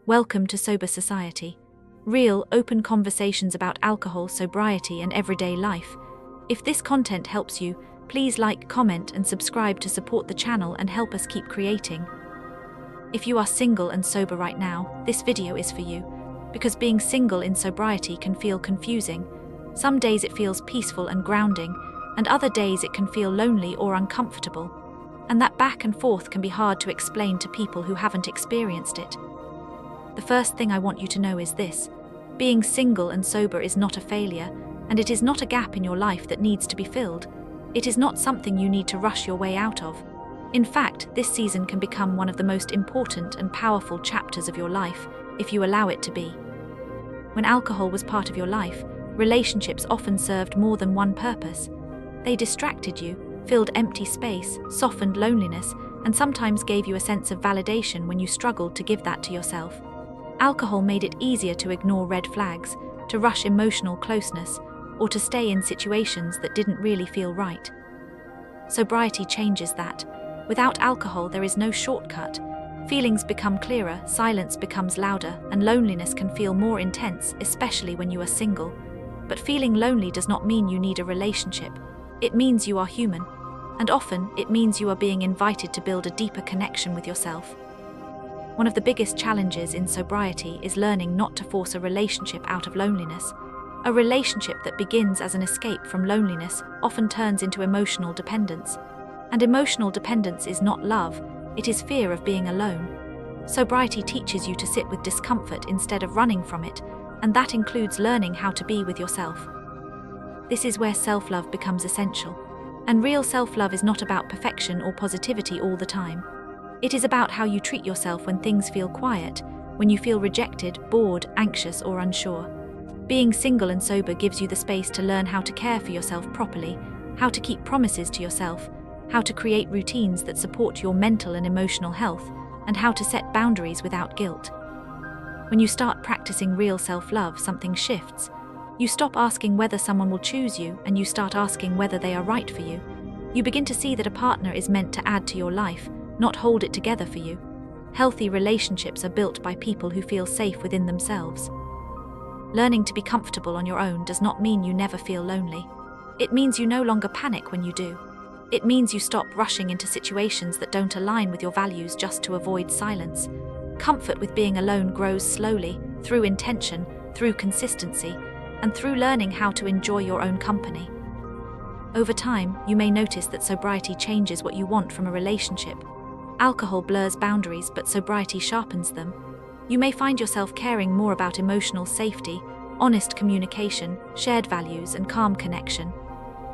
Welcome to Sober Society. Real, open conversations about alcohol, sobriety, and everyday life. If this content helps you, please like, comment, and subscribe to support the channel and help us keep creating. If you are single and sober right now, this video is for you. Because being single in sobriety can feel confusing. Some days it feels peaceful and grounding, and other days it can feel lonely or uncomfortable. And that back and forth can be hard to explain to people who haven't experienced it. The first thing I want you to know is this: being single and sober is not a failure, and it is not a gap in your life that needs to be filled. It is not something you need to rush your way out of. In fact, this season can become one of the most important and powerful chapters of your life, if you allow it to be. When alcohol was part of your life, relationships often served more than one purpose. They distracted you, filled empty space, softened loneliness, and sometimes gave you a sense of validation when you struggled to give that to yourself. Alcohol made it easier to ignore red flags, to rush emotional closeness, or to stay in situations that didn't really feel right. Sobriety changes that. Without alcohol, there is no shortcut. Feelings become clearer, silence becomes louder, and loneliness can feel more intense, especially when you are single. But feeling lonely does not mean you need a relationship. It means you are human. And often, it means you are being invited to build a deeper connection with yourself. One of the biggest challenges in sobriety is learning not to force a relationship out of loneliness. A relationship that begins as an escape from loneliness often turns into emotional dependence. And emotional dependence is not love, it is fear of being alone. Sobriety teaches you to sit with discomfort instead of running from it, and that includes learning how to be with yourself. This is where self-love becomes essential. And real self-love is not about perfection or positivity all the time. It is about how you treat yourself when things feel quiet, when you feel rejected, bored, anxious, or unsure. Being single and sober gives you the space to learn how to care for yourself properly, how to keep promises to yourself, how to create routines that support your mental and emotional health, and how to set boundaries without guilt. When you start practicing real self-love, something shifts. You stop asking whether someone will choose you, and you start asking whether they are right for you. You begin to see that a partner is meant to add to your life, not hold it together for you. Healthy relationships are built by people who feel safe within themselves. Learning to be comfortable on your own does not mean you never feel lonely. It means you no longer panic when you do. It means you stop rushing into situations that don't align with your values just to avoid silence. Comfort with being alone grows slowly, through intention, through consistency, and through learning how to enjoy your own company. Over time, you may notice that sobriety changes what you want from a relationship. Alcohol blurs boundaries, but sobriety sharpens them. You may find yourself caring more about emotional safety, honest communication, shared values, and calm connection.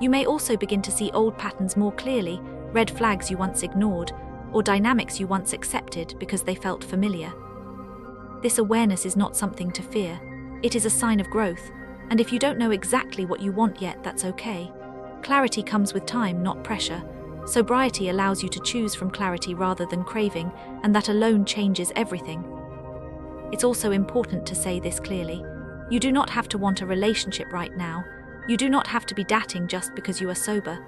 You may also begin to see old patterns more clearly, red flags you once ignored, or dynamics you once accepted because they felt familiar. This awareness is not something to fear. It is a sign of growth, and if you don't know exactly what you want yet, that's okay. Clarity comes with time, not pressure. Sobriety allows you to choose from clarity rather than craving, and that alone changes everything. It's also important to say this clearly. You do not have to want a relationship right now. You do not have to be dating just because you are sober.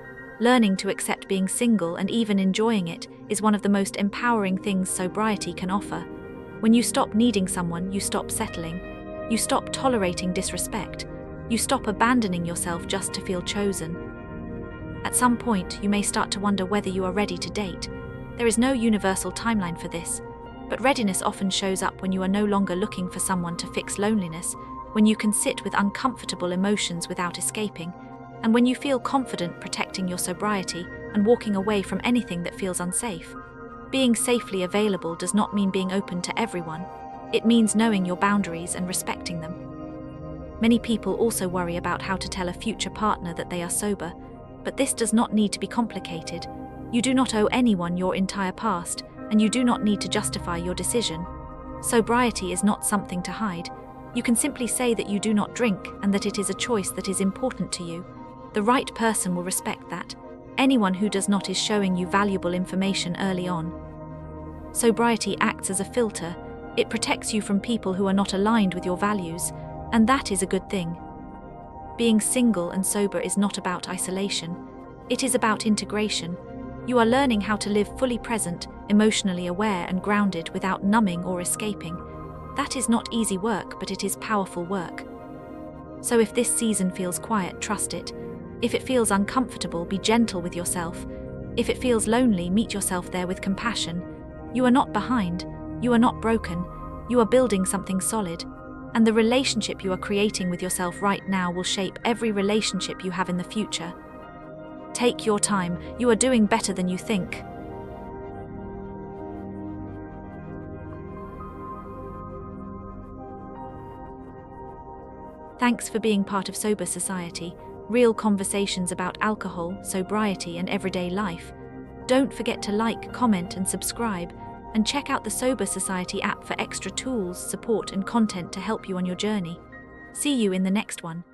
Learning to accept being single and even enjoying it is one of the most empowering things sobriety can offer. When you stop needing someone, you stop settling. You stop tolerating disrespect. You stop abandoning yourself just to feel chosen. At some point, you may start to wonder whether you are ready to date. There is no universal timeline for this, but readiness often shows up when you are no longer looking for someone to fix loneliness, when you can sit with uncomfortable emotions without escaping, and when you feel confident protecting your sobriety and walking away from anything that feels unsafe. Being safely available does not mean being open to everyone. It means knowing your boundaries and respecting them. Many people also worry about how to tell a future partner that they are sober, but this does not need to be complicated. You do not owe anyone your entire past, and you do not need to justify your decision. Sobriety is not something to hide. You can simply say that you do not drink and that it is a choice that is important to you. The right person will respect that. Anyone who does not is showing you valuable information early on. Sobriety acts as a filter. It protects you from people who are not aligned with your values, and that is a good thing. Being single and sober is not about isolation. It is about integration. You are learning how to live fully present, emotionally aware, and grounded without numbing or escaping. That is not easy work, but it is powerful work. So if this season feels quiet, trust it. If it feels uncomfortable, be gentle with yourself. If it feels lonely, meet yourself there with compassion. You are not behind. You are not broken. You are building something solid. And the relationship you are creating with yourself right now will shape every relationship you have in the future. Take your time. You are doing better than you think. Thanks for being part of Sober Society, real conversations about alcohol, sobriety, and everyday life. Don't forget to like, comment, and subscribe, and check out the Sober Society app for extra tools, support, and content to help you on your journey. See you in the next one.